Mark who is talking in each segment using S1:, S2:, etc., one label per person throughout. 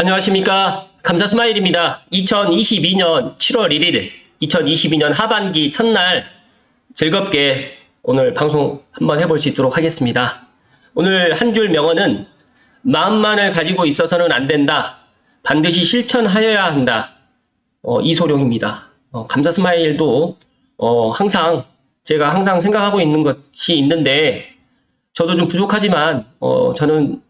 S1: 안녕하십니까. 감사스마일입니다. 2022년 7월 1일, 2022년 하반기 첫날 즐겁게 오늘 방송 한번 해볼 수 있도록 하겠습니다. 오늘 한 줄 명언은 마음만을 가지고 있어서는 안 된다. 반드시 실천하여야 한다. 이소룡입니다. 감사스마일도 항상 제가 항상 생각하고 있는 것이 있는데 저도 좀 부족하지만 저는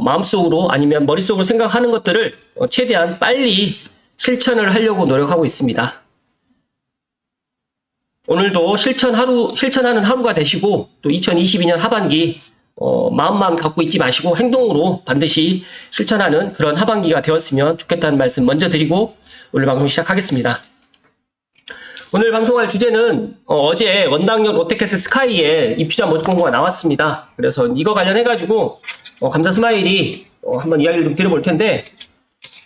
S1: 마음속으로 아니면 머릿속으로 생각하는 것들을 최대한 빨리 실천을 하려고 노력하고 있습니다. 오늘도 실천하는 하루가 되시고 또 2022년 하반기 마음만 갖고 있지 마시고 행동으로 반드시 실천하는 그런 하반기가 되었으면 좋겠다는 말씀 먼저 드리고 오늘 방송 시작하겠습니다. 오늘 방송할 주제는 어제 원당역 롯데캐슬 스카이에 입주자 모집 공고가 나왔습니다. 그래서 이거 관련해가지고 감사스마일이 한번 이야기를 좀 드려볼 텐데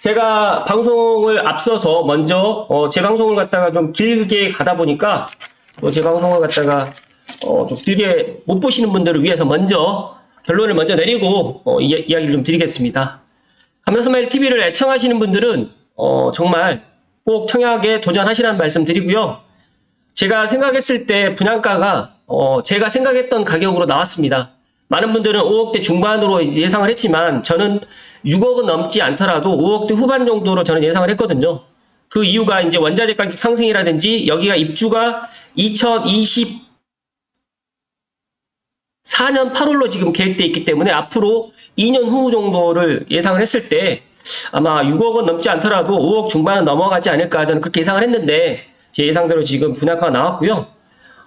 S1: 제가 방송을 앞서서 먼저 제 방송을 갖다가 좀 길게 가다 보니까 제 방송을 갖다가 좀 길게 못 보시는 분들을 위해서 먼저 결론을 먼저 내리고 이야기를 좀 드리겠습니다. 감사스마일 TV를 애청하시는 분들은 정말 꼭 청약에 도전하시라는 말씀 드리고요. 제가 생각했을 때 분양가가 제가 생각했던 가격으로 나왔습니다. 많은 분들은 5억대 중반으로 예상을 했지만 저는 6억은 넘지 않더라도 5억대 후반 정도로 저는 예상을 했거든요. 그 이유가 이제 원자재 가격 상승이라든지 여기가 입주가 2024년 8월로 지금 계획되어 있기 때문에 앞으로 2년 후 정도를 예상을 했을 때 아마 6억은 넘지 않더라도 5억 중반은 넘어가지 않을까 저는 그렇게 예상을 했는데 제 예상대로 지금 분양가가 나왔고요.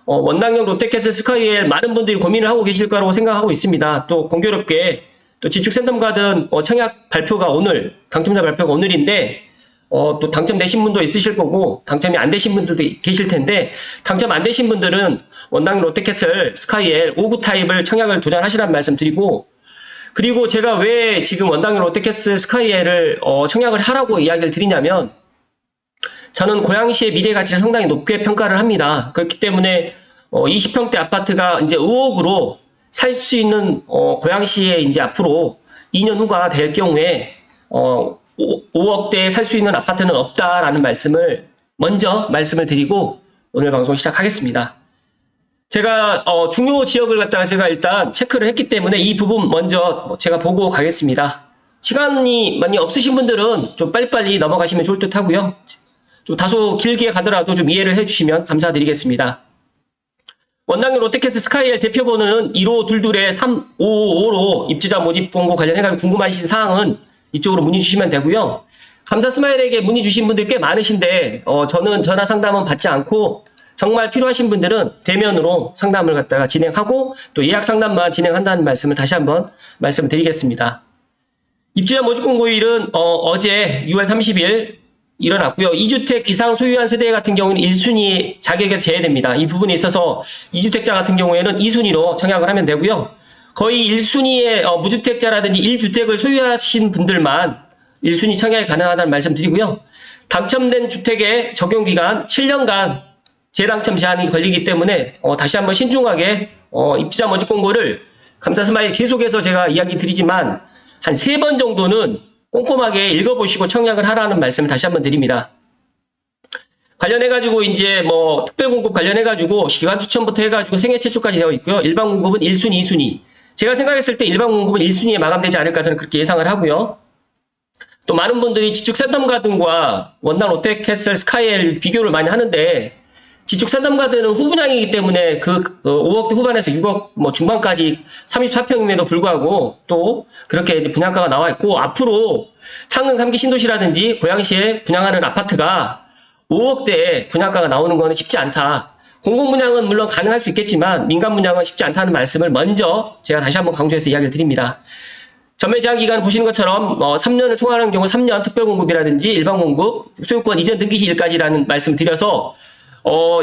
S1: 원당역 롯데캐슬 스카이에 많은 분들이 고민을 하고 계실 거라고 생각하고 있습니다. 또 공교롭게 또 지축센텀가든 청약 발표가 오늘 당첨자 발표가 오늘인데 또 당첨되신 분도 있으실 거고 당첨이 안 되신 분들도 계실 텐데 당첨 안 되신 분들은 원당역 롯데캐슬 스카이에 5구 타입을 청약을 도전하시라는 말씀 드리고 그리고 제가 왜 지금 원당역 롯데캐슬 스카이에를 청약을 하라고 이야기를 드리냐면 저는 고양시의 미래 가치를 상당히 높게 평가를 합니다. 그렇기 때문에 20평대 아파트가 이제 5억으로 살 수 있는 고양시에 이제 앞으로 2년 후가 될 경우에 5억대에 살 수 있는 아파트는 없다라는 말씀을 먼저 말씀을 드리고 오늘 방송 시작하겠습니다. 제가 중요 지역을 갖다가 제가 일단 체크를 했기 때문에 이 부분 먼저 제가 보고 가겠습니다. 시간이 많이 없으신 분들은 좀 빨리빨리 넘어가시면 좋을 듯 하고요. 좀 다소 길게 가더라도 좀 이해를 해주시면 감사드리겠습니다. 원당역 롯데캐슬 스카이엘 대표번호는 1522-3555로 입주자 모집 공고 관련해가지고 궁금하신 사항은 이쪽으로 문의 주시면 되고요. 감사스마일에게 문의 주신 분들 꽤 많으신데 저는 전화 상담은 받지 않고 정말 필요하신 분들은 대면으로 상담을 갖다가 진행하고 또 예약 상담만 진행한다는 말씀을 다시 한번 말씀드리겠습니다. 입주자 모집 공고일은 어제 6월 30일 일어났고요. 2주택 이상 소유한 세대 같은 경우는 1순위 자격에서 제외됩니다. 이 부분에 있어서 2주택자 같은 경우에는 2순위로 청약을 하면 되고요. 거의 1순위의 무주택자라든지 1주택을 소유하신 분들만 1순위 청약이 가능하다는 말씀 드리고요. 당첨된 주택의 적용기간 7년간 재당첨 제한이 걸리기 때문에 다시 한번 신중하게 입주자 모집 공고를 감사스마일 계속해서 제가 이야기 드리지만 한 3번 정도는 꼼꼼하게 읽어보시고 청약을 하라는 말씀을 다시 한번 드립니다. 관련해가지고 이제 특별공급 관련해가지고 기간 추천부터 해가지고 생애 최초까지 되어 있고요. 일반 공급은 1순위, 2순위. 제가 생각했을 때 일반 공급은 1순위에 마감되지 않을까 저는 그렇게 예상을 하고요. 또 많은 분들이 지축센텀가든과 원당 롯데캐슬 스카이엘 비교를 많이 하는데 지축센텀가든은 후분양이기 때문에 5억대 후반에서 6억 중반까지 34평임에도 불구하고 또 그렇게 이제 분양가가 나와 있고 앞으로 창릉 3기 신도시라든지 고양시에 분양하는 아파트가 5억대에 분양가가 나오는 거는 쉽지 않다. 공공분양은 물론 가능할 수 있겠지만 민간분양은 쉽지 않다는 말씀을 먼저 제가 다시 한번 강조해서 이야기를 드립니다. 전매 제한 기간을 보시는 것처럼 3년을 총괄하는 경우 3년 특별공급이라든지 일반공급, 소유권 이전 등기 시일까지라는 말씀을 드려서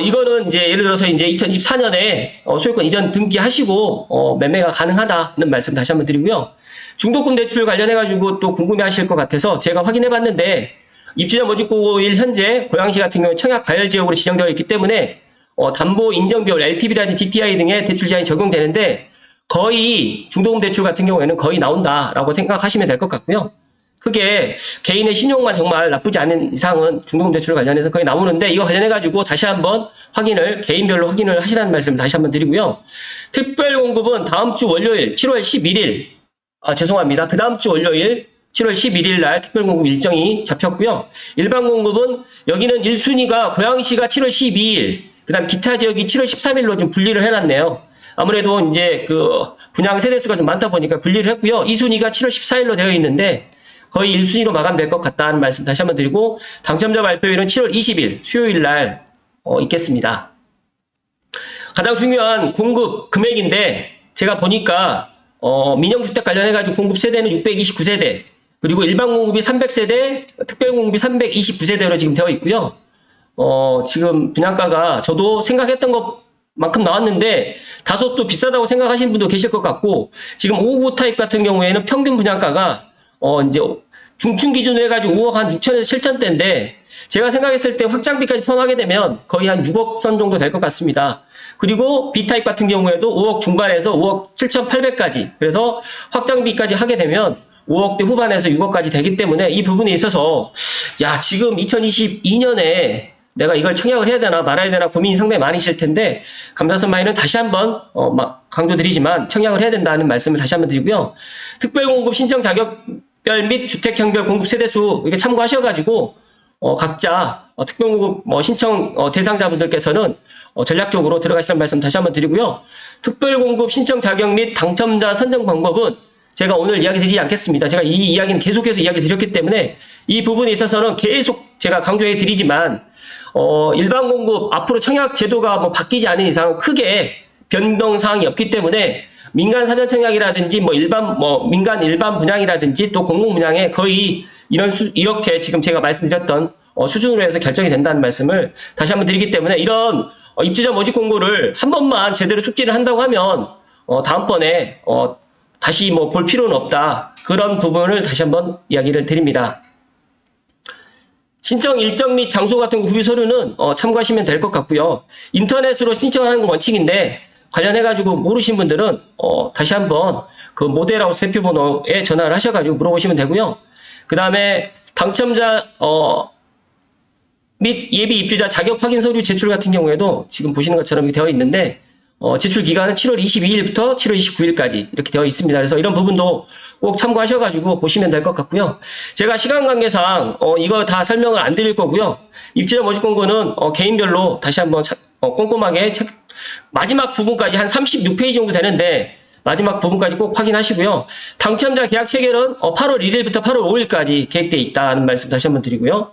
S1: 이거는 이제 예를 들어서 이제 2024년에 소유권 이전 등기하시고 매매가 가능하다는 말씀 다시 한번 드리고요. 중도금 대출 관련해가지고 또 궁금해하실 것 같아서 제가 확인해봤는데 입주자 모집 공고일 현재 고양시 같은 경우 청약 과열 지역으로 지정되어 있기 때문에 담보 인정 비율 LTV라든지 DTI 등의 대출 제한이 적용되는데 거의 중도금 대출 같은 경우에는 거의 나온다라고 생각하시면 될 것 같고요. 크게 개인의 신용만 정말 나쁘지 않은 이상은 중도금 대출 관련해서 거의 나오는데 이거 관련해가지고 다시 한번 확인을, 개인별로 확인을 하시라는 말씀 다시 한번 드리고요. 특별공급은 다음 주 월요일 7월 11일, 죄송합니다. 그 다음 주 월요일 7월 11일 날 특별공급 일정이 잡혔고요. 일반공급은 여기는 1순위가 고양시가 7월 12일, 그 다음 기타 지역이 7월 13일로 좀 분리를 해놨네요. 아무래도 이제 그 분양 세대수가 좀 많다 보니까 분리를 했고요. 2순위가 7월 14일로 되어 있는데 거의 1순위로 마감될 것 같다는 말씀 다시 한번 드리고, 당첨자 발표일은 7월 20일 수요일 날 있겠습니다. 가장 중요한 공급 금액인데 제가 보니까 민영주택 관련해가지고 공급 세대는 629세대, 그리고 일반 공급이 300세대, 특별 공급이 329세대로 지금 되어 있고요. 지금 분양가가 저도 생각했던 것만큼 나왔는데 다소 또 비싸다고 생각하시는 분도 계실 것 같고, 지금 5구 타입 같은 경우에는 평균 분양가가 이제 중춘 기준으로 해가지고 5억 한 6천에서 7천대인데 제가 생각했을 때 확장비까지 포함하게 되면 거의 한 6억 선 정도 될 것 같습니다. 그리고 B타입 같은 경우에도 5억 중반에서 5억 7,800까지, 그래서 확장비까지 하게 되면 5억대 후반에서 6억까지 되기 때문에 이 부분에 있어서 지금 2022년에 내가 이걸 청약을 해야 되나 말아야 되나 고민이 상당히 많으실 텐데, 감사선 마이는 다시 한번 강조드리지만 청약을 해야 된다는 말씀을 다시 한번 드리고요. 특별공급 신청 자격별 및 주택형별 공급 세대수 이렇게 참고하셔가지고 각자 특별공급 신청 대상자분들께서는 전략적으로 들어가시는 말씀 다시 한번 드리고요. 특별공급 신청 자격 및 당첨자 선정 방법은 제가 오늘 이야기 드리지 않겠습니다. 제가 이 이야기는 계속해서 이야기 드렸기 때문에 이 부분에 있어서는 계속 제가 강조해 드리지만, 일반 공급 앞으로 청약 제도가 바뀌지 않은 이상 크게 변동 사항이 없기 때문에 민간 사전 청약이라든지 민간 일반 분양이라든지 또 공공 분양에 거의 이렇게 지금 제가 말씀드렸던 수준으로 해서 결정이 된다는 말씀을 다시 한번 드리기 때문에, 이런 입주자 모집 공고를 한 번만 제대로 숙지를 한다고 하면 다음번에 다시 볼 필요는 없다. 그런 부분을 다시 한번 이야기를 드립니다. 신청 일정 및 장소 같은 구비 서류는 참고하시면 될 것 같고요. 인터넷으로 신청하는 건 원칙인데 관련해가지고 모르신 분들은 다시 한번 그 모델하우스 대표번호에 전화를 하셔가지고 물어보시면 되고요. 그 다음에 당첨자 및 예비 입주자 자격 확인 서류 제출 같은 경우에도 지금 보시는 것처럼 되어 있는데 제출 기간은 7월 22일부터 7월 29일까지 이렇게 되어 있습니다. 그래서 이런 부분도 꼭 참고하셔가지고 보시면 될 것 같고요. 제가 시간 관계상 이거 다 설명을 안 드릴 거고요. 입주자 모집 공고는 개인별로 다시 한번 꼼꼼하게 마지막 부분까지 한 36페이지 정도 되는데 마지막 부분까지 꼭 확인하시고요. 당첨자 계약 체결은 8월 1일부터 8월 5일까지 계획되어 있다는 말씀 다시 한번 드리고요.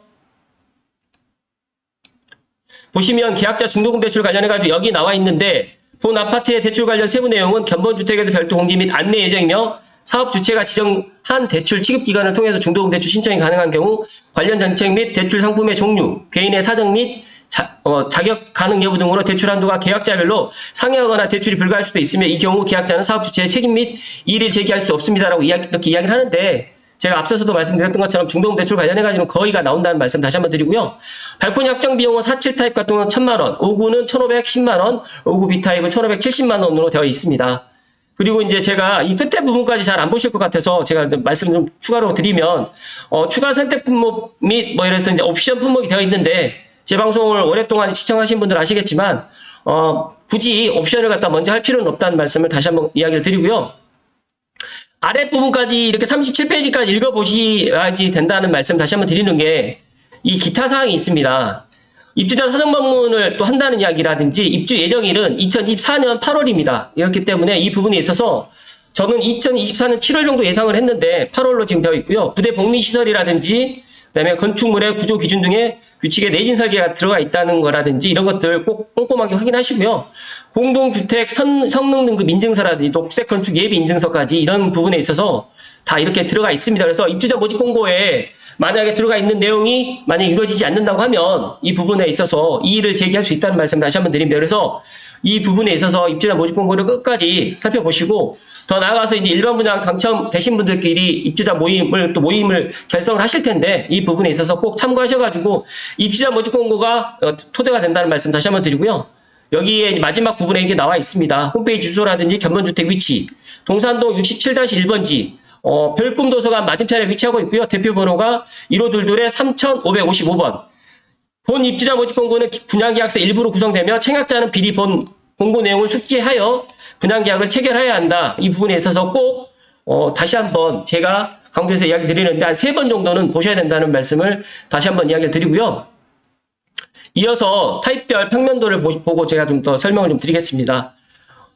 S1: 보시면 계약자 중도금 대출 관련해가지고 여기 나와 있는데, 본 아파트의 대출 관련 세부 내용은 견본주택에서 별도 공지 및 안내 예정이며 사업 주체가 지정한 대출 취급 기간을 통해서 중도금 대출 신청이 가능한 경우 관련 정책 및 대출 상품의 종류, 개인의 사정 및 자격 가능 여부 등으로 대출 한도가 계약자별로 상이하거나 대출이 불가할 수도 있으며 이 경우 계약자는 사업 주체의 책임 및 이의를 제기할 수 없습니다라고 이렇게 이야기를 하는데, 제가 앞서서도 말씀드렸던 것처럼 중도금 대출 관련해가지고는 거의가 나온다는 말씀 다시 한번 드리고요. 발코니 확정 비용은 47 타입 같은 경우는 1,000만원, 5구는 1,510만원, 5구 B 타입은 1,570만원으로 되어 있습니다. 그리고 이제 제가 이 끝에 부분까지 잘 안 보실 것 같아서 제가 말씀 좀 추가로 드리면, 추가 선택 품목 및 이래서 이제 옵션 품목이 되어 있는데, 제 방송을 오랫동안 시청하신 분들은 아시겠지만, 굳이 옵션을 갖다 먼저 할 필요는 없다는 말씀을 다시 한번 이야기를 드리고요. 아랫부분까지 이렇게 37페이지까지 읽어보셔야지 된다는 말씀 다시 한번 드리는 게, 이 기타 사항이 있습니다. 입주자 사정 방문을 또 한다는 이야기라든지 입주 예정일은 2024년 8월입니다. 이렇기 때문에 이 부분에 있어서 저는 2024년 7월 정도 예상을 했는데 8월로 지금 되어 있고요. 부대 복리시설이라든지 그다음에 건축물의 구조 기준 등의 규칙에 내진 설계가 들어가 있다는 거라든지 이런 것들 꼭 꼼꼼하게 확인하시고요. 공동주택 성능 등급 인증서라든지 녹색 건축 예비 인증서까지 이런 부분에 있어서 다 이렇게 들어가 있습니다. 그래서 입주자 모집 공고에 만약에 들어가 있는 내용이 만약에 이루어지지 않는다고 하면 이 부분에 있어서 이의를 제기할 수 있다는 말씀 다시 한번 드립니다. 그래서 이 부분에 있어서 입주자 모집 공고를 끝까지 살펴보시고, 더 나아가서 이제 일반 분양 당첨되신 분들끼리 입주자 모임을 결성을 하실 텐데 이 부분에 있어서 꼭 참고하셔가지고 입주자 모집 공고가 토대가 된다는 말씀 다시 한번 드리고요. 여기에 마지막 부분에 이게 나와 있습니다. 홈페이지 주소라든지 견본주택 위치, 동산동 67-1번지 별꿈 도서관 맞은편에 위치하고 있고요. 대표번호가 1522의 3555번. 본 입주자 모집 공고는 분양계약서 일부로 구성되며 청약자는 비리 본 공고 내용을 숙지하여 분양계약을 체결해야 한다. 이 부분에 있어서 꼭 다시 한번 제가 강조해서 이야기 드리는데 한 3번 정도는 보셔야 된다는 말씀을 다시 한번 이야기를 드리고요. 이어서 타입별 평면도를 보고 제가 좀 더 설명을 좀 드리겠습니다.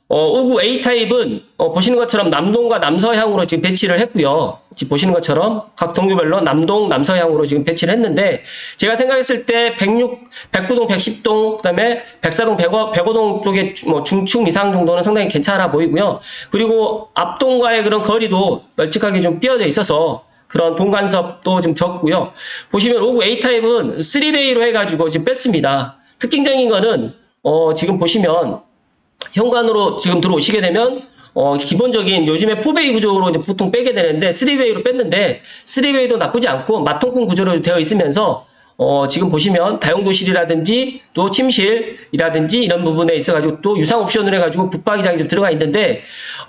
S1: 59 A타입은 보시는 것처럼 남동과 남서향으로 지금 배치를 했고요. 지금 보시는 것처럼 각 동교별로 남동, 남서향으로 지금 배치를 했는데 제가 생각했을 때 109동, 110동, 그다음에 104동, 105동 쪽에 뭐 중층 이상 정도는 상당히 괜찮아 보이고요. 그리고 앞동과의 그런 거리도 널찍하게 좀 삐어져 있어서 그런 동간섭도 좀 적고요. 보시면 59 A타입은 3베이로 해가지고 지금 뺐습니다. 특징적인 거는 지금 보시면 현관으로 지금 들어오시게 되면 기본적인 요즘에 4베이 구조로 이제 보통 빼게 되는데 3베이로 뺐는데 3베이도 나쁘지 않고 마통풍 구조로 되어 있으면서 지금 보시면 다용도실이라든지 또 침실이라든지 이런 부분에 있어가지고 또 유상 옵션을 해가지고 붙박이장이 좀 들어가 있는데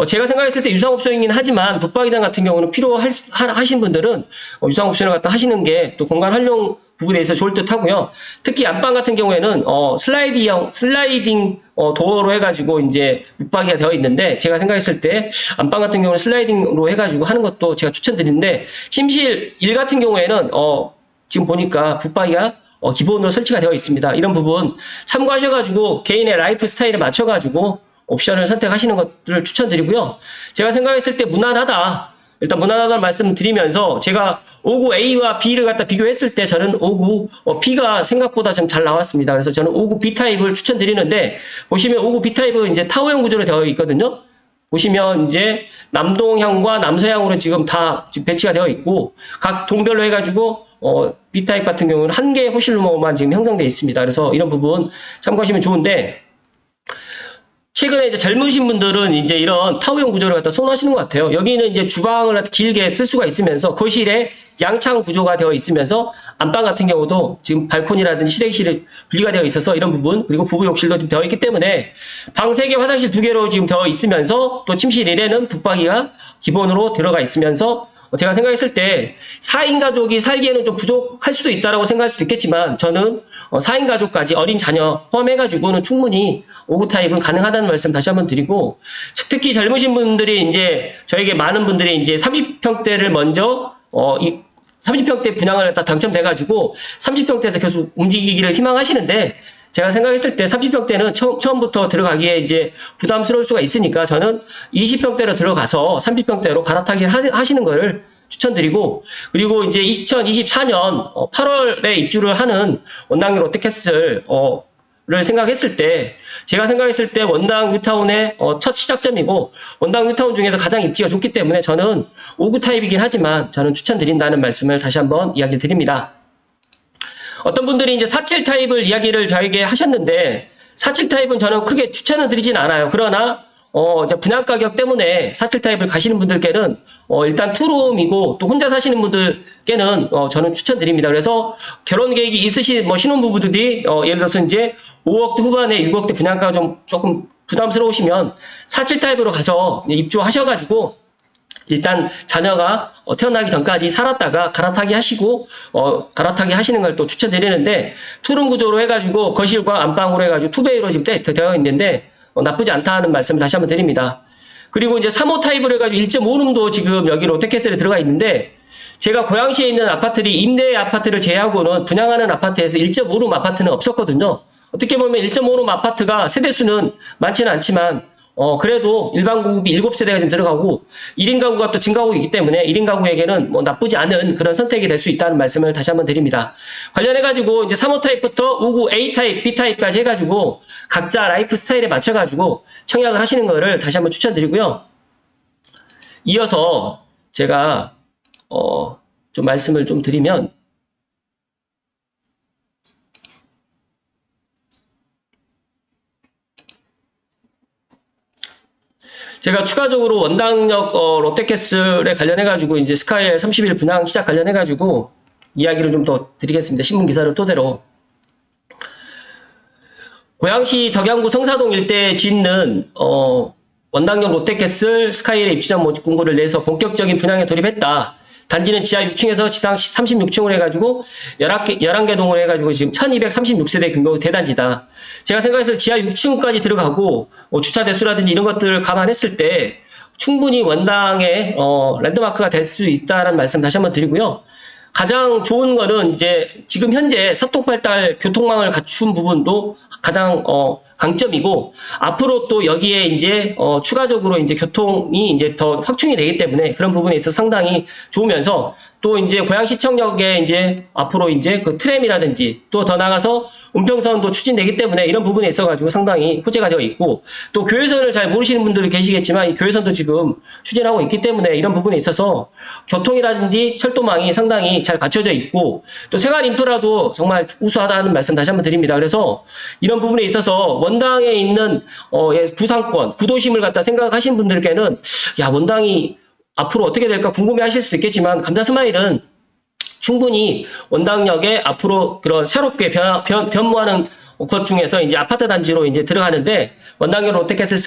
S1: 제가 생각했을 때 유상 옵션이긴 하지만 붙박이장 같은 경우는 필요하신 분들은 유상 옵션을 갖다 하시는 게 또 공간 활용 부분에 있어서 좋을 듯 하고요. 특히 안방 같은 경우에는 슬라이딩 도어로 해가지고 이제 붙박이가 되어 있는데 제가 생각했을 때 안방 같은 경우는 슬라이딩으로 해가지고 하는 것도 제가 추천드리는데 침실 1 같은 경우에는 지금 보니까 붙박이가 기본으로 설치가 되어 있습니다. 이런 부분 참고하셔가지고 개인의 라이프 스타일에 맞춰가지고 옵션을 선택하시는 것들을 추천드리고요. 제가 생각했을 때 무난하다. 일단 무난하다는 말씀 드리면서 제가 59 A와 B를 갖다 비교했을 때 저는 59 B가 생각보다 좀 잘 나왔습니다. 그래서 저는 59 B 타입을 추천드리는데 보시면 59 B 타입은 이제 타워형 구조로 되어 있거든요. 보시면 이제 남동향과 남서향으로 지금 다 지금 배치가 되어 있고 각 동별로 해가지고 B타입 같은 경우는 한 개의 호실루머만 지금 형성되어 있습니다. 그래서 이런 부분 참고하시면 좋은데 최근에 이제 젊으신 분들은 이제 이런 타워형 구조를 갖다 선호하시는 것 같아요. 여기는 이제 주방을 갖다 길게 쓸 수가 있으면서 거실에 양창 구조가 되어 있으면서 안방 같은 경우도 지금 발코니라든지 실외실이 분리가 되어 있어서 이런 부분 그리고 부부 욕실도 좀 되어 있기 때문에 방 3개 화장실 2개로 지금 되어 있으면서 또 침실 1에는 붙박이가 기본으로 들어가 있으면서 제가 생각했을 때 4인 가족이 살기에는 좀 부족할 수도 있다라고 생각할 수도 있겠지만 저는 4인 가족까지 어린 자녀 포함해가지고는 충분히 59 타입은 가능하다는 말씀 다시 한번 드리고 특히 젊으신 분들이 이제 저에게 많은 분들이 이제 30평대를 먼저 이 30평대 분양을 갖다 당첨돼가지고 30평대에서 계속 움직이기를 희망하시는데 제가 생각했을 때 30평대는 처음부터 들어가기에 이제 부담스러울 수가 있으니까 저는 20평대로 들어가서 30평대로 갈아타기를 하시는 거를 추천드리고 그리고 이제 2024년 8월에 입주를 하는 원당 롯데캐슬 를 생각했을 때 제가 생각했을 때 원당 뉴타운의 첫 시작점이고 원당 뉴타운 중에서 가장 입지가 좋기 때문에 저는 59 타입이긴 하지만 저는 추천드린다는 말씀을 다시 한번 이야기를 드립니다. 어떤 분들이 이제 47 타입을 이야기를 저에게 하셨는데 47 타입은 저는 크게 추천을 드리진 않아요. 그러나 분양 가격 때문에 47 타입을 가시는 분들께는 일단 투룸이고 또 혼자 사시는 분들께는 저는 추천드립니다. 그래서 결혼 계획이 있으신 신혼부부들이 예를 들어서 이제 5억대 후반에 6억대 분양가가 조금 부담스러우시면 47 타입으로 가서 입주하셔가지고 일단 자녀가 태어나기 전까지 살았다가 갈아타기 하시고 갈아타기 하시는 걸 또 추천드리는데 투룸 구조로 해가지고 거실과 안방으로 해가지고 투베이로 지금 되어 있는데 나쁘지 않다는 말씀을 다시 한번 드립니다. 그리고 이제 3호 타입으로 해가지고 1.5룸도 지금 여기 롯데캐슬에 들어가 있는데 제가 고양시에 있는 아파트들이 임대 아파트를 제외하고는 분양하는 아파트에서 1.5룸 아파트는 없었거든요. 어떻게 보면 1.5룸 아파트가 세대수는 많지는 않지만 그래도 일반 공급이 7세대가 지금 들어가고 1인 가구가 또 증가하고 있기 때문에 1인 가구에게는 나쁘지 않은 그런 선택이 될 수 있다는 말씀을 다시 한번 드립니다. 관련해가지고 이제 3호 타입부터 59 A 타입, B 타입까지 해가지고 각자 라이프 스타일에 맞춰가지고 청약을 하시는 거를 다시 한번 추천드리고요. 이어서 제가 좀 말씀을 좀 드리면 제가 추가적으로 원당역 롯데캐슬에 관련해가지고 이제 스카이엘 30일 분양 시작 관련해가지고 이야기를 좀 더 드리겠습니다. 신문기사를 토대로. 고양시 덕양구 성사동 일대에 짓는 원당역 롯데캐슬 스카이의 입주자 모집 공고를 내서 본격적인 분양에 돌입했다. 단지는 지하 6층에서 지상 36층을 해가지고 11개 동을 해가지고 지금 1236세대 규모 대단지다. 제가 생각해서 지하 6층까지 들어가고 주차 대수라든지 이런 것들을 감안했을 때 충분히 원당의 랜드마크가 될 수 있다는 말씀 다시 한번 드리고요. 가장 좋은 거는 이제 지금 현재 사통팔달 교통망을 갖춘 부분도 가장 강점이고, 앞으로 또 여기에 이제 추가적으로 이제 교통이 이제 더 확충이 되기 때문에 그런 부분에 있어서 상당히 좋으면서, 또 이제 고양시청역에 이제 앞으로 이제 그 트램이라든지 또 더 나가서 은평선도 추진되기 때문에 이런 부분에 있어가지고 상당히 호재가 되어 있고, 또 교외선을 잘 모르시는 분들이 계시겠지만 이 교외선도 지금 추진하고 있기 때문에 이런 부분에 있어서 교통이라든지 철도망이 상당히 잘 갖춰져 있고, 또 생활 인프라도 정말 우수하다는 말씀 다시 한번 드립니다. 그래서 이런 부분에 있어서 원당에 있는 부상권, 구도심을 갖다 생각하시는 분들께는 야, 원당이 앞으로 어떻게 될까 궁금해 하실 수도 있겠지만, 감자스마일은 충분히 원당역에 앞으로 그런 새롭게 변모하는 것 중에서 이제 아파트 단지로 이제 들어가는데, 원당역 롯데캐슬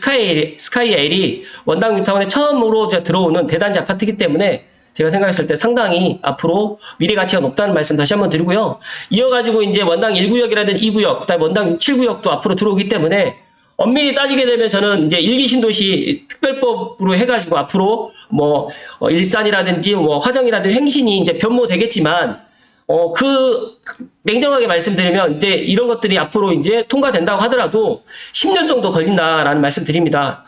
S1: 스카이엘이 원당 뉴타운에 처음으로 들어오는 대단지 아파트이기 때문에 제가 생각했을 때 상당히 앞으로 미래 가치가 높다는 말씀 다시 한번 드리고요. 이어가지고 이제 원당 1구역이라든지 2구역, 그다음에 원당 6, 7구역도 앞으로 들어오기 때문에 엄밀히 따지게 되면 저는 이제 1기 신도시 특별법으로 해가지고 앞으로 뭐 일산이라든지 뭐 화정이라든지 행신이 이제 변모되겠지만, 냉정하게 말씀드리면 이제 이런 것들이 앞으로 이제 통과된다고 하더라도 10년 정도 걸린다라는 말씀 드립니다.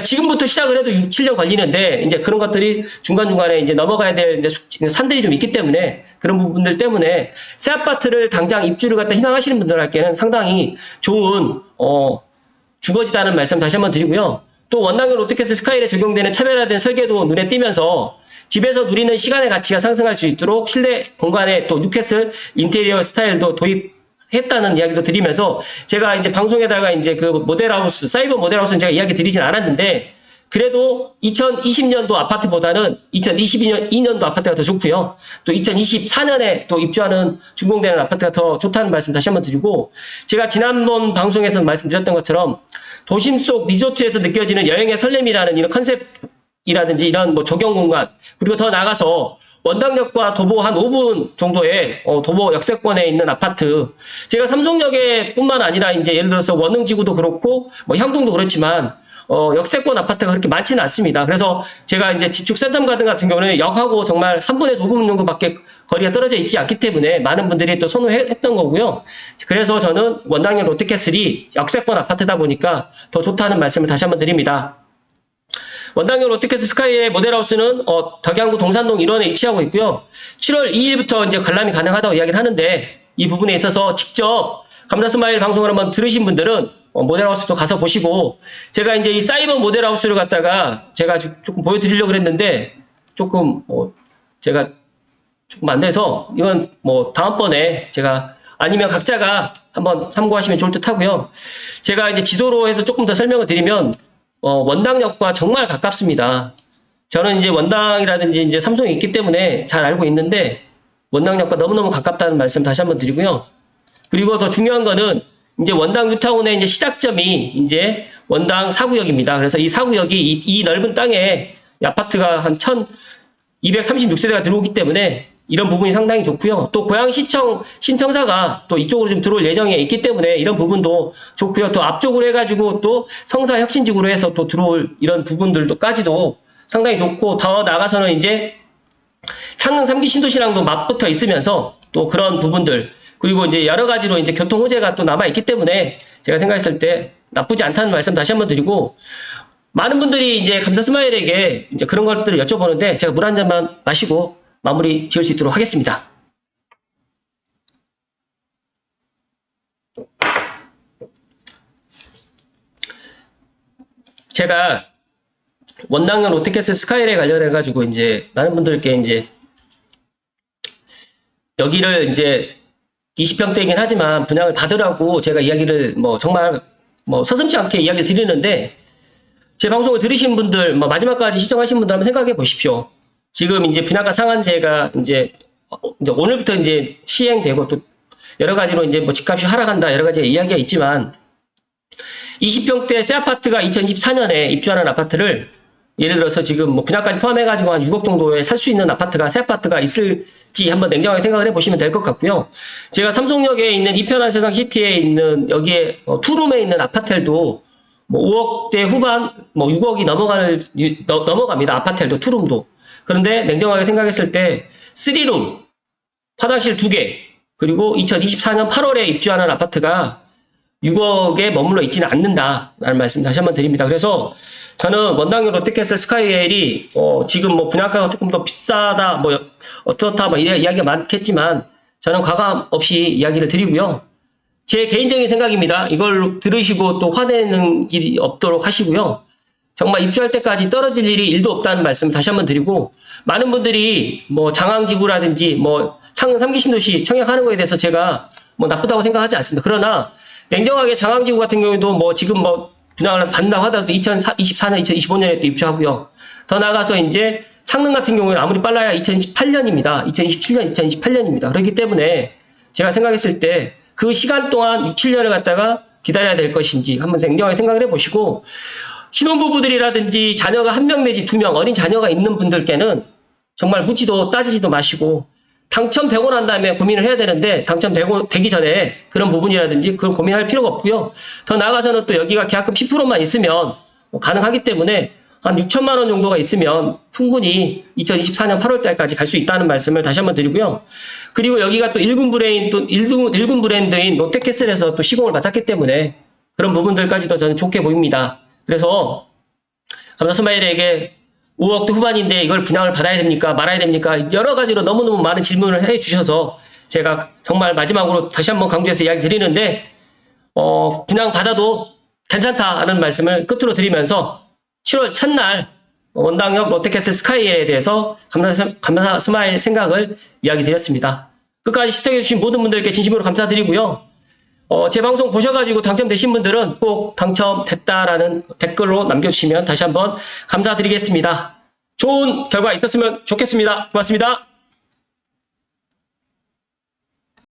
S1: 지금부터 시작을 해도 6, 7년 걸리는데 이제 그런 것들이 중간중간에 이제 넘어가야 될 이제 산들이 좀 있기 때문에, 그런 부분들 때문에 새 아파트를 당장 입주를 갖다 희망하시는 분들에게는 상당히 좋은 주거지다는 말씀 다시 한번 드리고요. 또 원당역 롯데캐슬 스카이에 적용되는 차별화된 설계도 눈에 띄면서 집에서 누리는 시간의 가치가 상승할 수 있도록 실내 공간에 또 뉴캐슬 인테리어 스타일도 도입했다는 이야기도 드리면서, 제가 이제 방송에다가 이제 그 모델하우스, 사이버 모델하우스는 제가 이야기 드리진 않았는데, 그래도 2020년도 아파트보다는 2022년도 아파트가 더 좋고요. 또 2024년에 또 입주하는 준공되는 아파트가 더 좋다는 말씀 다시 한번 드리고, 제가 지난번 방송에서 말씀드렸던 것처럼 도심 속 리조트에서 느껴지는 여행의 설렘이라는 이런 컨셉이라든지 이런 뭐 조경 공간, 그리고 더 나가서 원당역과 도보 한 5분 정도의 도보 역세권에 있는 아파트, 제가 삼성역에 뿐만 아니라 이제 예를 들어서 원흥지구도 그렇고 뭐 향동도 그렇지만 역세권 아파트가 그렇게 많지는 않습니다. 그래서 제가 이제 지축 센텀가든 같은 경우는 역하고 정말 3분에서 5분 정도밖에 거리가 떨어져 있지 않기 때문에 많은 분들이 또 선호했던 거고요. 그래서 저는 원당역 롯데캐슬이 역세권 아파트다 보니까 더 좋다는 말씀을 다시 한번 드립니다. 원당역 롯데캐슬 스카이의 모델하우스는 덕양구 동산동 1원에 위치하고 있고요. 7월 2일부터 이제 관람이 가능하다고 이야기를 하는데, 이 부분에 있어서 직접 감자스마일 방송을 한번 들으신 분들은 모델하우스도 가서 보시고, 제가 이제 이 사이버 모델하우스를 갖다가 제가 조금 보여드리려고 그랬는데 조금 제가 조금 안 돼서, 이건 뭐 다음번에 제가 아니면 각자가 한번 참고하시면 좋을 듯 하고요. 제가 이제 지도로 해서 조금 더 설명을 드리면 원당역과 정말 가깝습니다. 저는 이제 원당이라든지 이제 삼성이 있기 때문에 잘 알고 있는데 원당역과 너무너무 가깝다는 말씀 다시 한번 드리고요. 그리고 더 중요한 거는 이제 원당 뉴타운의 이제 시작점이 이제 원당 4구역입니다. 그래서 이 4구역이 이 넓은 땅에 아파트가 한 1236세대가 들어오기 때문에 이런 부분이 상당히 좋고요. 또 고양시청 신청사가 또 이쪽으로 좀 들어올 예정에 있기 때문에 이런 부분도 좋고요. 또 앞쪽으로 해가지고 또 성사 혁신지구로 해서 또 들어올 이런 부분들도까지도 상당히 좋고, 더 나가서는 이제 창릉 3기 신도시랑도 맞붙어 있으면서 또 그런 부분들, 그리고 이제 여러 가지로 이제 교통 호재가 또 남아 있기 때문에 제가 생각했을 때 나쁘지 않다는 말씀 다시 한번 드리고, 많은 분들이 이제 감자스마일에게 이제 그런 것들을 여쭤보는데 제가 물 한 잔만 마시고 마무리 지을 수 있도록 하겠습니다. 제가 원당역 롯데캐슬 스카이에 관련해가지고 이제 많은 분들께 이제 여기를 이제 20평대이긴 하지만 분양을 받으라고 제가 이야기를 정말 서슴지 않게 이야기를 드리는데, 제 방송을 들으신 분들, 마지막까지 시청하신 분들 한번 생각해 보십시오. 지금 이제 분양가 상한제가 이제 오늘부터 이제 시행되고 또 여러 가지로 이제 집값이 하락한다 여러 가지 이야기가 있지만, 20평대 새 아파트가 2024년에 입주하는 아파트를 예를 들어서 지금 뭐 분양까지 포함해가지고 한 6억 정도에 살 수 있는 아파트가 새 아파트가 있을지 한번 냉정하게 생각을 해보시면 될 것 같고요. 제가 삼성역에 있는 이편한 세상 시티에 있는 여기에 투룸에 있는 아파트들도 뭐 5억대 후반, 뭐 6억이 넘어갑니다. 아파트들도 투룸도. 그런데 냉정하게 생각했을 때 3룸, 화장실 2개, 그리고 2024년 8월에 입주하는 아파트가 6억에 머물러 있지는 않는다라는 말씀 다시 한번 드립니다. 그래서 저는 원당역 롯데캐슬 스카이웰이 지금 뭐 분양가가 조금 더 비싸다 뭐 어떻다 뭐 이야기가 많겠지만 저는 과감 없이 이야기를 드리고요. 제 개인적인 생각입니다. 이걸 들으시고 또 화내는 일이 없도록 하시고요. 정말 입주할 때까지 떨어질 일이 1도 없다는 말씀 다시 한번 드리고, 많은 분들이 뭐 장항지구라든지 뭐 창릉 3기 신도시 청약하는 거에 대해서 제가 뭐 나쁘다고 생각하지 않습니다. 그러나 냉정하게 장항지구 같은 경우에도 뭐 지금 뭐 분양을 받는다고 하더라도 2024년, 2025년에 또 입주하고요. 더 나아가서 이제 창릉 같은 경우에는 아무리 빨라야 2028년입니다. 2027년, 2028년입니다. 그렇기 때문에 제가 생각했을 때 그 시간 동안 6, 7년을 갖다가 기다려야 될 것인지 한번 냉정하게 생각을 해보시고, 신혼부부들이라든지 자녀가 1명 내지 2명 어린 자녀가 있는 분들께는 정말 묻지도 따지지도 마시고 당첨되고 난 다음에 고민을 해야 되는데, 되기 전에 그런 부분이라든지 그런 고민할 필요가 없고요. 더 나아가서는 또 여기가 계약금 10%만 있으면 가능하기 때문에 한 6천만 원 정도가 있으면 충분히 2024년 8월 달까지 갈 수 있다는 말씀을 다시 한번 드리고요. 그리고 여기가 또 1군 브랜드인 롯데캐슬에서 또 시공을 맡았기 때문에 그런 부분들까지도 저는 좋게 보입니다. 그래서 감사스마일에게 5억대 후반인데 이걸 분양을 받아야 됩니까? 말아야 됩니까? 여러 가지로 너무너무 많은 질문을 해 주셔서 제가 정말 마지막으로 다시 한번 강조해서 이야기 드리는데, 분양 받아도 괜찮다는 말씀을 끝으로 드리면서 7월 첫날 원당역 롯데캐슬 스카이에 대해서 감사 스마일 생각을 이야기 드렸습니다. 끝까지 시청해주신 모든 분들께 진심으로 감사드리고요. 제 방송 보셔가지고 당첨되신 분들은 꼭 당첨됐다라는 댓글로 남겨주시면 다시 한번 감사드리겠습니다. 좋은 결과 있었으면 좋겠습니다. 고맙습니다.